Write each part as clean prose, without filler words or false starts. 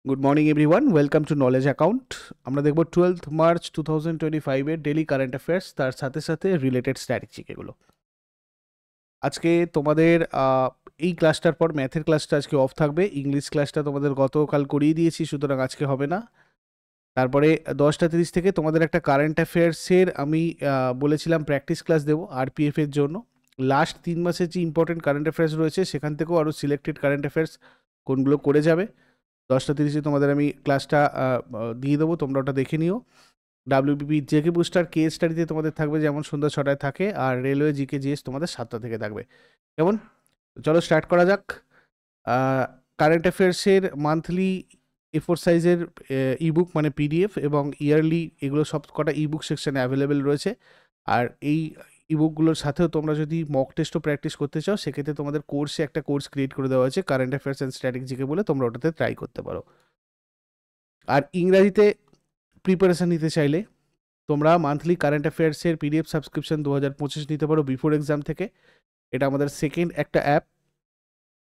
Good morning everyone, welcome to knowledge account. আমরা দেখব 12th March 2025 এর ডেলি কারেন্ট অ্যাফেয়ার্স, তার সাথে সাথে রিলেটেড স্ট্র্যাটেজিক এগুলো। আজকে তোমাদের এই ক্লাসটার পর ম্যাথের ক্লাসটা আজকে অফ থাকবে। ইংলিশ ক্লাসটা তোমাদের গতকাল করিয়ে দিয়েছি, সুতরাং আজকে হবে না। তারপরে 10:30 থেকে তোমাদের একটা কারেন্ট অ্যাফেয়ার্সের আমি বলেছিলাম প্র্যাকটিস ক্লাস দেবো আরপিএফ এর জন্য। লাস্ট 3 মাসের যে ইম্পর্টেন্ট কারেন্ট অ্যাফেয়ার্স রয়েছে সেখান থেকেও আরও সিলেক্টেড কারেন্ট অ্যাফেয়ার্স কোনগুলো করে যাবে 10:30 তোমাদের আমি ক্লাসটা দিয়ে দেবো, তোমরা ওটা দেখে নিও। ডাব্লিউবিপি জেকে বুস্টার কেস স্টাডিতে তোমাদের থাকবে যেমন সন্ধ্যা 6টায় থাকে, আর রেলওয়ে জিকে জিএস তোমাদের 7টা থেকে থাকবে। কেমন? চলো স্টার্ট করা যাক। কারেন্ট অ্যাফেয়ার্সের মান্থলি A4 সাইজের ইবুক মানে পিডিএফ এবং ইয়ারলি এগুলো সব কটা ইবুক সেকশনে অ্যাভেলেবেল রয়েছে। আর এই ইবুকগুলোর সাথেও তোমরা যদি মক টেস্টও প্র্যাকটিস করতে চাও সেক্ষেত্রে তোমাদের কোর্সে একটা কোর্স ক্রিয়েট করে দেওয়া হয়েছে কারেন্ট অ্যাফেয়ার্স অ্যান্ড স্ট্র্যাটেজিকে বলে, তোমরা ওটাতে ট্রাই করতে পারো। আর ইংরাজিতে প্রিপারেশান নিতে চাইলে তোমরা মান্থলি কারেন্ট অ্যাফেয়ার্সের পিডিএফ সাবস্ক্রিপশন 2025 নিতে পারো বিফোর এক্সাম থেকে। এটা আমাদের সেকেন্ড একটা অ্যাপ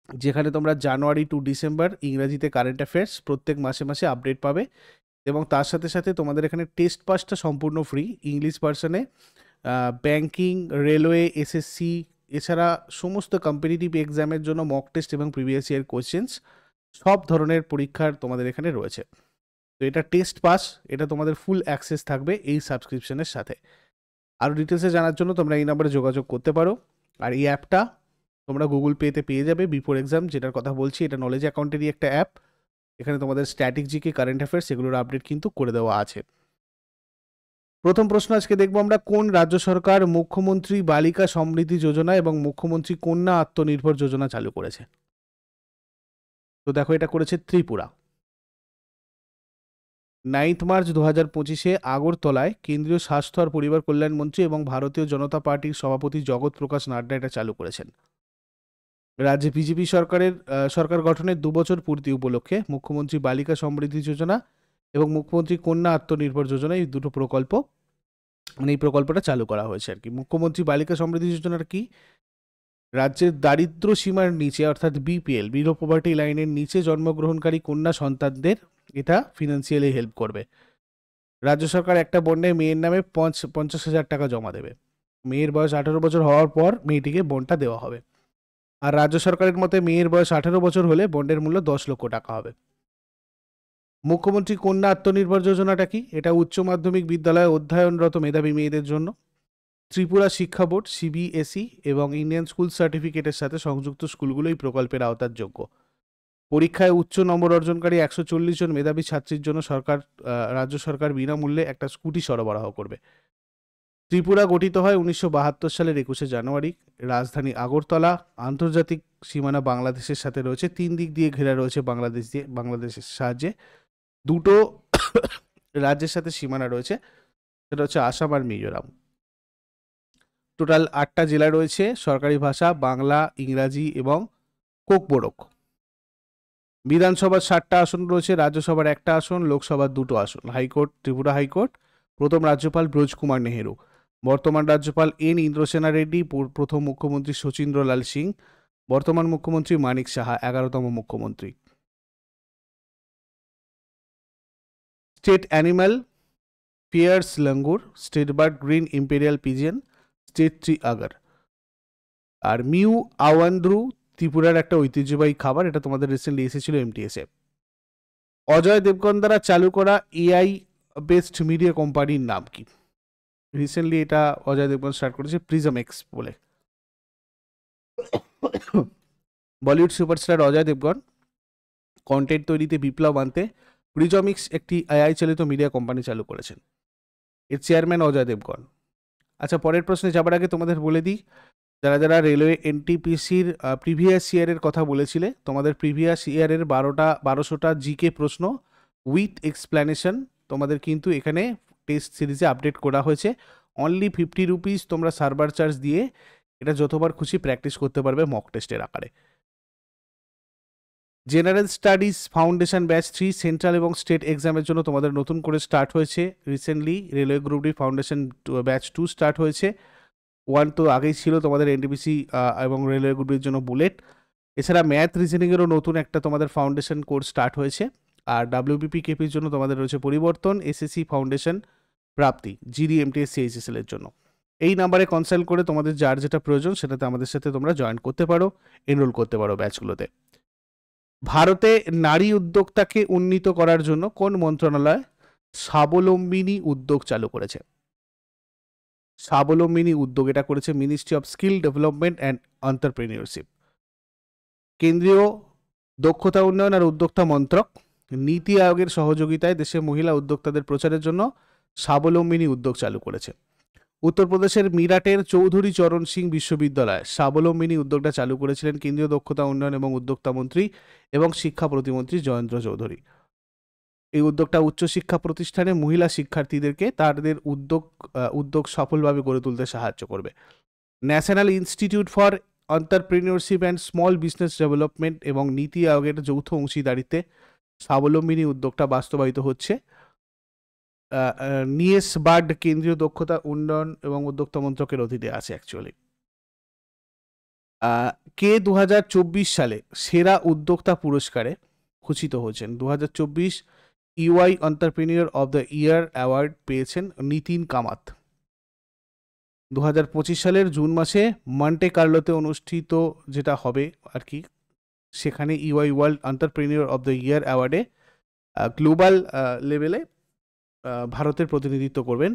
যেখানে তোমরা জানুয়ারি টু ডিসেম্বর ইংরাজিতে কারেন্ট অ্যাফেয়ার্স প্রত্যেক মাসে মাসে আপডেট পাবে, এবং তার সাথে সাথে তোমাদের এখানে টেস্ট পাসটা সম্পূর্ণ ফ্রি। ইংলিশ ভার্সনে ব্যাংকিং, রেলওয়ে, এসএসসি এছাড়া সমস্ত কম্পিটিটিভ এক্সামের জন্য মক টেস্ট এবং প্রিভিয়াস ইয়ার কোয়েশ্চেন্স সব ধরনের পরীক্ষার তোমাদের এখানে রয়েছে। তো এটা টেস্ট পাস, এটা তোমাদের ফুল অ্যাক্সেস থাকবে এই সাবস্ক্রিপশনের সাথে। আরও ডিটেলসে জানার জন্য তোমরা এই নাম্বারে যোগাযোগ করতে পারো। আর এই অ্যাপটা তোমরা গুগল পেতে পেয়ে যাবে বিফোর এক্সাম, যেটার কথা বলছি এটা নলেজ অ্যাকাউন্টেরই একটা অ্যাপ। এখানে তোমাদের স্ট্র্যাটেজিকে কারেন্ট অ্যাফেয়ার্স এগুলোর আপডেট কিন্তু করে দেওয়া আছে। প্রথম প্রশ্ন আজকে দেখবো আমরা, কোন রাজ্য সরকার মুখ্যমন্ত্রী বালিকা সমৃদ্ধি যোজনা এবং মুখ্যমন্ত্রী কন্যা আত্মনির্ভর যোজনা চালু করেছে? তো দেখো, এটা করেছে ত্রিপুরা। 9 মার্চ 2025 আগরতলায় কেন্দ্রীয় স্বাস্থ্য আর পরিবার কল্যাণ মন্ত্রী এবং ভারতীয় জনতা পার্টির সভাপতি জগৎ প্রকাশ নাড্ডা এটা চালু করেছেন। রাজ্যে বিজেপি সরকার গঠনের 2 বছর পূর্তি উপলক্ষে মুখ্যমন্ত্রী বালিকা সমৃদ্ধি যোজনা এবং মুখ্যমন্ত্রী কন্যা আত্মনির্ভর যোজনা এই দুটো প্রকল্প, মানে এই প্রকল্পটা চালু করা হয়েছে আর কি। মুখ্যমন্ত্রী বালিকা সমৃদ্ধি যোজনার কি, রাজ্যের দারিদ্র সীমার নিচে অর্থাৎ বিপিএল বিলো পভার্টি লাইনের নিচে জন্মগ্রহণকারী কন্যা সন্তানদের এটা ফিনান্সিয়ালি হেল্প করবে। রাজ্য সরকার একটা বন্ডে মেয়ের নামে 50,000 টাকা জমা দেবে। মেয়ের বয়স 18 বছর হওয়ার পর মেয়েটিকে বন্ডটা দেওয়া হবে। আর রাজ্য সরকারের মতে মেয়ের বয়স 18 বছর হলে বন্ডের মূল্য 10 লক্ষ টাকা হবে। মুখ্যমন্ত্রী কন্যা আত্মনির্ভর যোজনাটা কি, এটা উচ্চ মাধ্যমিক বিদ্যালয়ে অধ্যয়নরত মেধাবী মেয়েদের জন্য। ত্রিপুরা শিক্ষা বোর্ড সিবিএসই এবং ইন্ডিয়ান স্কুল সার্টিফিকেটের সাথে সংযুক্ত স্কুলগুলো এই প্রকল্পের আওতার যোগ্য। পরীক্ষায় উচ্চ নম্বর অর্জনকারী 140 জন মেধাবী ছাত্রীর জন্য রাজ্য সরকার বিনামূল্যে একটা স্কুটি সরবরাহ করবে। ত্রিপুরা গঠিত হয় 1972 সালের 21শে জানুয়ারি। রাজধানী আগরতলা। আন্তর্জাতিক সীমানা বাংলাদেশের সাথে রয়েছে, 3 দিক দিয়ে ঘেরা রয়েছে বাংলাদেশের সাহায্যে। দুটো রাজ্যের সাথে সীমানা রয়েছে, সেটা হচ্ছে আসাম আর মিজোরাম। টোটাল 8টা জেলা রয়েছে, সরকারি ভাষা বাংলা, ইংরাজি এবং কোকবরক। বিধানসভার 7টা আসন রয়েছে, রাজ্যসভার 1টা আসন, লোকসভার 2টো আসন। High court Tripura high court. প্রথম রাজ্যপাল ব্রজকুমার নেহেরু। বর্তমান রাজ্যপাল এন ইন্দ্রসেনা রেড্ডি। প্রথম মুখ্যমন্ত্রী শচীন্দ্র লাল সিং। বর্তমান মুখ্যমন্ত্রী মানিক সাহা, 11তম মুখ্যমন্ত্রী। State animal Phayre's langur. State bird green imperial pigeon. State tree agar. আর মিউ আওয়ান্দ্রু ত্রিপুরার একটা ঐতিহ্যবাহী খাবার, এটা তোমাদের রিসেন্টলি এসেছিল এমটিএসে। অজয় দেবগন দ্বারা চালু করা এআই বেসড মিডিয়া কোম্পানির নাম কি? রিসেন্টলি এটা অজয় দেবগন স্টার্ট করেছে প্রিজম এক্স বলে। বলিউড সুপারস্টার অজয় দেবগন কন্টেন্ট তৈরিতে বিপ্লব আনতে প্রিজমিক্স একটি এআই চালিত মিডিয়া কোম্পানি চালু করেছেন। এর চেয়ারম্যান অজয় দেবগন। আচ্ছা, পরের প্রশ্নে যাবার আগে তোমাদের বলে দিই, যারা যারা রেলওয়ে এনটিপিসির প্রিভিয়াস ইয়ারের কথা বলেছিলে, তোমাদের প্রিভিয়াস ইয়ারের 1200টা জিকে প্রশ্ন উইথ এক্সপ্লেনেশন তোমাদের কিন্তু এখানে টেস্ট সিরিজে আপডেট করা হয়েছে। অনলি 50 রুপিস তোমরা সার্ভার চার্জ দিয়ে এটা যতবার খুশি প্র্যাকটিস করতে পারবে মক টেস্টের আকারে। General studies foundation batch 3 central এবং স্টেট এক্সামের জন্য তোমাদের নতুন করে স্টার্ট হয়েছে। Recently railway group D foundation batch 2 start হয়েছে। 1 তো আগেই ছিল তোমাদের এনটিপিসি এবং রেলওয়ে গ্রুপের জন্য বুলেট। এছাড়া ম্যাথ রিজনিংয়েরও নতুন একটা তোমাদের ফাউন্ডেশন কোর্স স্টার্ট হয়েছে। আর WBPKPর জন্য তোমাদের রয়েছে পরিবর্তন, SSC ফাউন্ডেশন প্রাপ্তি, GD MTS CHSL এর জন্য। এই নাম্বারে কনসাল্ট করে তোমাদের যার যেটা প্রয়োজন সেটাতে আমাদের সাথে তোমরা জয়েন করতে পারো, এনরোল করতে পারো ব্যাচগুলোতে। ভারতে নারী উদ্যোক্তাকে উন্নীত করার জন্য কোন মন্ত্রণালয় স্বাবলম্বিনী উদ্যোগ চালু করেছে? স্বাবলম্বিনী উদ্যোগ এটা করেছে ministry of skill development and entrepreneurship. কেন্দ্রীয় দক্ষতা উন্নয়ন আর উদ্যোক্তা মন্ত্রক নীতি আয়োগের সহযোগিতায় দেশে মহিলা উদ্যোক্তাদের প্রচারের জন্য স্বাবলম্বিনী উদ্যোগ চালু করেছে। উত্তরপ্রদেশের মিরাটের চৌধুরী চরণ সিং বিশ্ববিদ্যালয় স্বাবলম্বিনী উদ্যোগটা চালু করেছিলেন কেন্দ্রীয় দক্ষতা উন্নয়ন এবং উদ্যোক্তা মন্ত্রী এবং শিক্ষা প্রতিমন্ত্রী জয়েন্দ্র চৌধুরী। এই উদ্যোগটা উচ্চশিক্ষা প্রতিষ্ঠানে মহিলা শিক্ষার্থীদেরকে তাদের উদ্যোগ সফলভাবে গড়ে তুলতে সাহায্য করবে। National institute for entrepreneurship and small business development এবং নীতি আয়োগের যৌথ অংশীদারিত্বে স্বাবলম্বিনী উদ্যোগটা বাস্তবায়িত হচ্ছে। নিয়েসবার্ড কেন্দ্রীয় দক্ষতা উন্নয়ন এবং উদ্যোক্তা মন্ত্রকের অধীনে আছে অ্যাকচুয়ালি। কে 2024 সালে সেরা উদ্যোক্তা পুরস্কারে ভূষিত হয়েছেন? 2024 EY entrepreneur of the year award পেয়েছেন নিতিন কামাত। 2025 সালের জুন মাসে মন্টে কার্লোতে অনুষ্ঠিত যেটা হবে আর কি, সেখানে EY world entrepreneur of the year অ্যাওয়ার্ডে গ্লোবাল লেভেলে ভারতের প্রতিনিধিত্ব করবেন।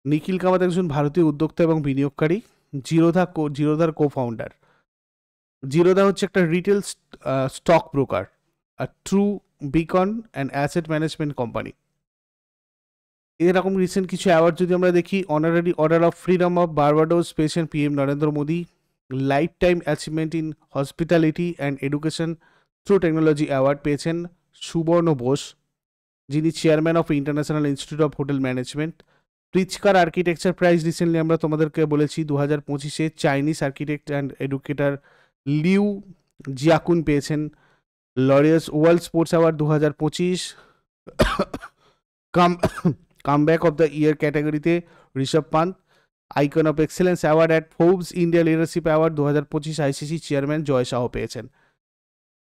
নিখিল কামাত একজন ভারতীয় উদ্যোক্তা এবং বিনিয়োগকারী, জিরোধার কো ফাউন্ডার। জিরোধা হচ্ছে একটা রিটেল স্টক ব্রোকার, আর True Beacon and asset management company. এরকম রিসেন্ট কিছু অ্যাওয়ার্ড যদি আমরা দেখি, honorary order of freedom of Barbados পেয়েছেন PM Narendra Modi. Life time achievement in hospitality and education through technology award পেয়েছেন সুবর্ণ বোস, যিনি chairman of International Institute of Hotel Management. Pritzker architecture prize recently আমরা তোমাদেরকে বলেছি 2025-এ Chinese architect and educator Liu Jiakun পেয়েছেন। Laureus World sports award 2025 comeback of the year ক্যাটাগরিতে Rishabh Pant. Icon of excellence award at Forbes India leadership award 2025 ICC chairman Jay Shah পেয়েছেন।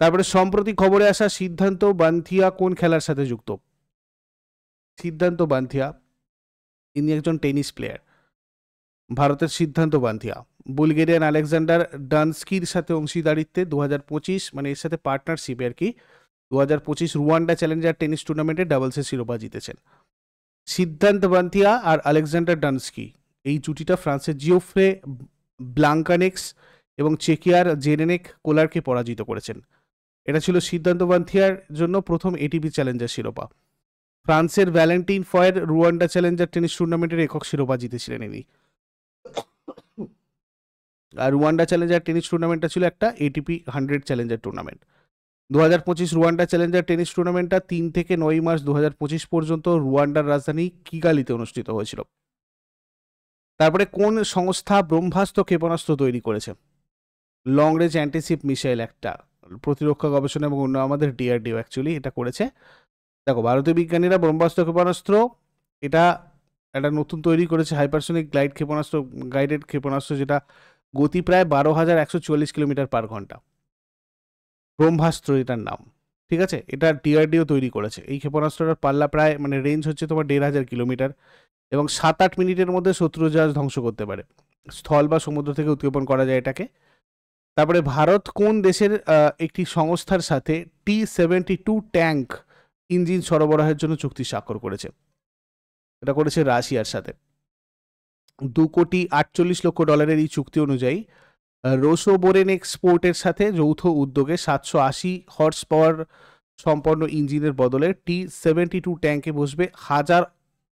তারপরে সম্প্রতি খবরে আসা সিদ্ধান্ত বান্থিয়া কোন খেলার সাথে যুক্ত? সিদ্ধান্ত বান্থিয়া ইনি একজন টেনিস প্লেয়ার, ভারতের সিদ্ধান্ত বান্থিয়া বুলগেরিয়ান আলেকজান্ডার ডানস্কির সাথে অংশীদারিত্বে 2025 মানে এর সাথে পার্টনারশিপে আর কি 2025 রুয়ান্ডা চ্যালেঞ্জার টেনিস টুর্নামেন্টে ডাবলসের শিরোপা জিতেছেন। সিদ্ধান্ত বান্থিয়া আর আলেকজান্ডার ডানস্কি এই জুটিটা ফ্রান্সের জিওফ্রে ব্লাঙ্কানেক্স এবং চেকিয়ার জেরেনেক কোলারকে পরাজিত করেছেন। এটা ছিল সিদ্ধান্ত বান্থিয়ার জন্য প্রথম ATP চ্যালেঞ্জার শিরোপা। ফ্রান্সের ভ্যালেন্টিন ফয়ের রুয়ান্ডা চ্যালেঞ্জার টেনিস টুর্নামেন্টের একক শিরোপা জিতেছিলেন ইনি। আর রুয়ান্ডা চ্যালেঞ্জার টেনিস টুর্নামেন্টটা ছিল একটা ATP 100 challenger tournament. 2025 Rwanda challenger tennis টুর্নামেন্টটা 3 থেকে 9 মার্চ 2025 পর্যন্ত রুয়ান্ডার রাজধানী কিগালিতে অনুষ্ঠিত হয়েছিল। তারপরে কোন সংস্থা ব্রহ্মাস্ত্র ক্ষেপণাস্ত্র তৈরি করেছে? লং রেঞ্জ অ্যান্টিশিপ মিসাইল, একটা প্রতিরক্ষা গবেষণা এবং উন্নয়ন আমাদের DRDO অ্যাকচুয়ালি এটা করেছে। দেখো, ভারতীয় বিজ্ঞানীরা ব্রহ্মাস্ত্র ক্ষেপণাস্ত্র এটা একটা নতুন তৈরি করেছে, হাইপারসোনিক গাইডেড ক্ষেপণাস্ত্র, যেটা গতি প্রায় 12,144 কিলোমিটার পার ঘন্টা। ব্রহ্মাস্ত্র এটার নাম, ঠিক আছে? এটা DRDO তৈরি করেছে। এই ক্ষেপণাস্ত্রটার পাল্লা প্রায় মানে রেঞ্জ হচ্ছে তোমার 1,500 কিলোমিটার এবং 7-8 মিনিটের মধ্যে শত্রু জাহাজ ধ্বংস করতে পারে। স্থল বা সমুদ্র থেকে উৎক্ষেপণ করা যায় এটাকে। তারপরে ভারত কোন দেশের একটি সংস্থার সাথে T-72 ট্যাঙ্ক ইঞ্জিন সরবরাহের জন্য চুক্তি স্বাক্ষর করেছে? এটা করেছে রাশিয়ার সাথে। $2,48,00,000 এই চুক্তি অনুযায়ী রোসোবোরেন এক্সপোর্টের সাথে যৌথ উদ্যোগে 780 হর্স পাওয়ার সম্পন্ন ইঞ্জিনের বদলে T-72 ট্যাঙ্কে বসবে 1000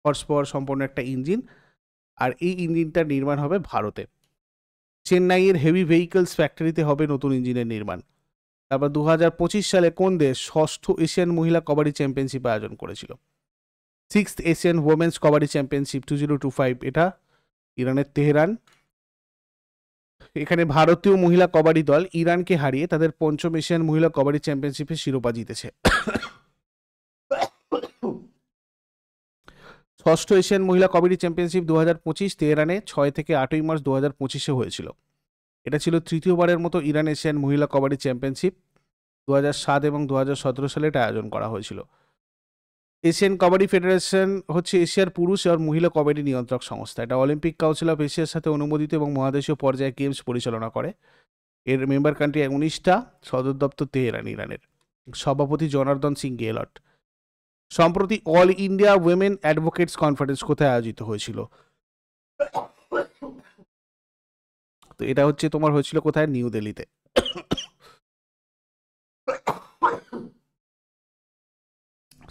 হর্স পাওয়ার সম্পন্ন একটা ইঞ্জিন, আর এই ইঞ্জিনটা নির্মাণ হবে ভারতে। চেন্নাইয়ের হেভি ভেহিকলস ফ্যাক্টরিতে হবে নতুন ইঞ্জিনের নির্মাণ। তারপর 2025 সালে কোন দেশ 6ষ্ঠ এশিয়ান মহিলা কবাডি চ্যাম্পিয়নশিপ আয়োজন করেছিল? 6th Asian women's kabaddi championship 2025, এটা ইরানের তেহরান। এখানে ভারতীয় মহিলা কবাডি দল ইরানকে হারিয়ে তাদের 5ম এশিয়ান মহিলা কবাডি চ্যাম্পিয়নশিপের শিরোপা জিতেছে। 6ষ্ঠ এশিয়ান মহিলা কবাডি চ্যাম্পিয়নশিপ 2025 তেহরানে 6 থেকে 8ই মার্চ 2025-এ হয়েছিল। এটা ছিল তৃতীয়বারের মতো ইরান এশিয়ান মহিলা কবাডি চ্যাম্পিয়নশিপ। 2007 এবং 2017 সালে এটা আয়োজন করা হয়েছিল। এশিয়ান কাবাডি ফেডারেশন হচ্ছে এশিয়ার পুরুষ আর মহিলা কাবাডি নিয়ন্ত্রক সংস্থা। এটা অলিম্পিক কাউন্সিল অফ এশিয়ার সাথে অনুমোদিত এবং মহাদেশীয় পর্যায়ে গেমস পরিচালনা করে। এর মেম্বার কান্ট্রি 19টা, সদর দপ্তর তেহরান, ইরানের। সভাপতি জনার্দন সিং গেহলট। সম্প্রতি all India women advocates conference কোথায় আয়োজিত হয়েছিল? তো এটা হচ্ছে তোমার হয়েছিল কোথায়? নিউ দিল্লিতে।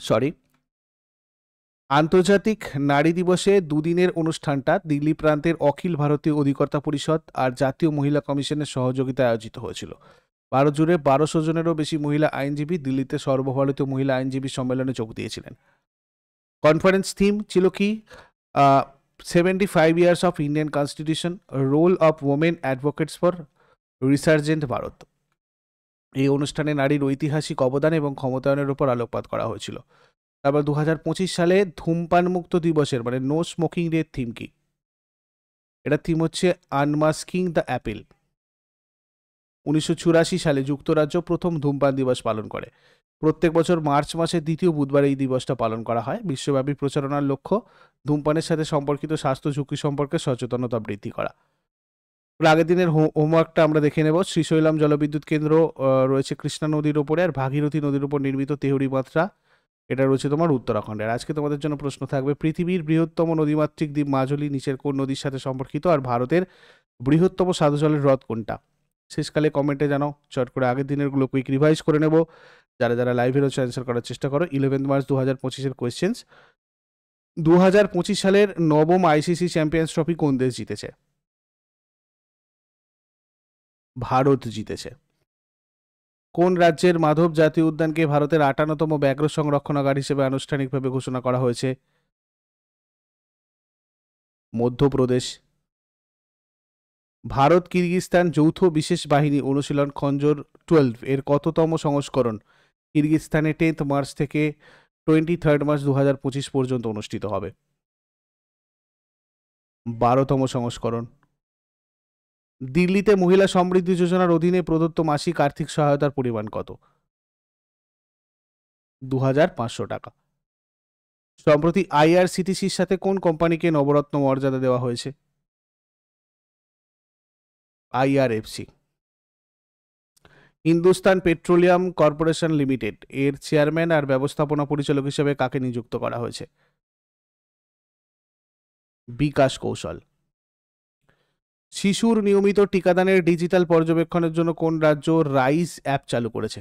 সরি। আন্তর্জাতিক নারী দিবসে দুদিনের অনুষ্ঠানটা দিল্লি প্রান্তের অখিল ভারতীয় অধিকর্তা পরিষদ আর জাতীয় মহিলা কমিশনের সহযোগিতায় আয়োজিত হয়েছিল। ভারত জুড়ে 1200 জনেরও বেশি মহিলা আইনজীবী দিল্লিতে সর্বভারতীয় মহিলা আইনজীবী সম্মেলনে যোগ দিয়েছিলেন। কনফারেন্স থিম ছিল কি? 75 years of Indian constitution, role of women advocates for resurgent Bharat. এই অনুষ্ঠানে নারীর ঐতিহাসিক অবদান এবং ক্ষমতায়নের উপর আলোকপাত করা হয়েছিল। তারপর 2025 সালে ধূমপান মুক্ত দিবসের মানে নো স্মোকিং ডে থিম কি? এটা থিম হচ্ছে আনমাস্কিং দ্য অ্যাপেল। 1984 সালে যুক্তরাজ্য প্রথম ধূমপান দিবস পালন করে। প্রত্যেক বছর মার্চ মাসের দ্বিতীয় বুধবার এই দিবসটা পালন করা হয়। বিশ্বব্যাপী প্রচারণার লক্ষ্য ধূমপানের সাথে সম্পর্কিত স্বাস্থ্য ঝুঁকি সম্পর্কে সচেতনতা বৃদ্ধি করা। আগের দিনের হোমওয়ার্কটা আমরা দেখে নেব। শ্রীশৈলম জলবিদ্যুৎ কেন্দ্র রয়েছে কৃষ্ণা নদীর ওপরে, আর ভাগীরথী নদীর উপর নির্মিত তেহরি মাত্রা এটা রয়েছে তোমার উত্তরাখণ্ডের। আজকে তোমাদের জন্য প্রশ্ন থাকবে, পৃথিবীর বৃহত্তম নদীমাতৃক দ্বীপ মাজুলি নিচের কোন নদীর সাথে সম্পর্কিত? আর ভারতের বৃহত্তম সাধু জলের হ্রদ কোনটা? শেষকালে কমেন্টে জানাও। চট করে আগের দিনেরগুলো কুইক রিভাইজ করে নেব। যারা যারা লাইভে রয়েছে অ্যান্সার করার চেষ্টা করো। 11 মার্চ 2025-এর কোয়েশ্চেন্স। 2025 সালের নবম আইসিসি চ্যাম্পিয়ন্স ট্রফি কোন দেশ জিতেছে? ভারত জিতেছে। কোন রাজ্যের মাধব জাতীয় উদ্যানকে ভারতের 58তম ব্যাঘ্র সংরক্ষণাগার হিসেবে আনুষ্ঠানিকভাবে ঘোষণা করা হয়েছে? মধ্যপ্রদেশ। ভারত কিরগিজস্তান যৌথ বিশেষ বাহিনী অনুশীলন খঞ্জর 12 এর কততম সংস্করণ কিরগিজস্তানে 10 মার্চ থেকে 23 মার্চ 2025 পর্যন্ত অনুষ্ঠিত হবে? 12তম সংস্করণ। দিল্লিতে মহিলা সমৃদ্ধি যোজনার অধীনে প্রদত্ত মাসিক আর্থিক সহায়তার পরিমাণ কত? 2500 টাকা। সম্প্রতি আইআরসিটিসির সাথে কোন কোম্পানিকে নবরত্ন মর্যাদা দেওয়া হয়েছে? IRFC. Hindustan petroleum corporation limited এর চেয়ারম্যান আর ব্যবস্থাপনা পরিচালক হিসেবে কাকে নিযুক্ত করা হয়েছে? বিকাশ কৌশল। শিশুর নিয়মিত টিকাদানের ডিজিটাল পর্যবেক্ষণের জন্য কোন রাজ্য রাইজ অ্যাপ চালু করেছে?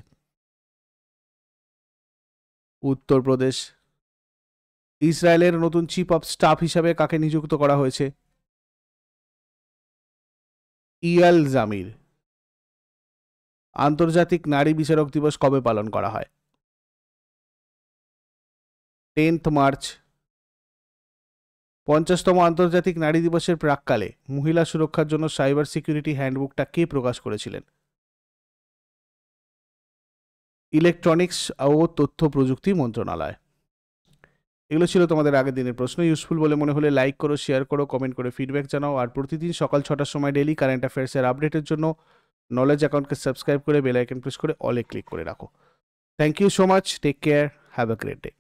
উত্তরপ্রদেশ। ইসরায়েলের নতুন চিফ অফ স্টাফ হিসাবে কাকে নিযুক্ত করা হয়েছে? ইয়াল জামির। আন্তর্জাতিক নারী বিচারক দিবস কবে পালন করা হয়? 10 মার্চ। 50তম আন্তর্জাতিক নারী দিবসের প্রাক্কালে মহিলা সুরক্ষার জন্য সাইবার সিকিউরিটি হ্যান্ডবুকটা কে প্রকাশ করেছিলেন? ইলেকট্রনিক্স ও তথ্য প্রযুক্তি মন্ত্রণালয়। এগুলো ছিল তোমাদের আগের দিনের প্রশ্ন। ইউজফুল বলে মনে হলে লাইক করো, শেয়ার করো, কমেন্ট করে ফিডব্যাক জানাও। আর প্রতিদিন সকাল 6টার সময় ডেইলি কারেন্ট অ্যাফেয়ার্সের আপডেটের জন্য নলেজ অ্যাকাউন্টকে সাবস্ক্রাইব করে বেল আইকন প্রেস করে অলে ক্লিক করে রাখো। Thank you so much. Take care. Have a great day.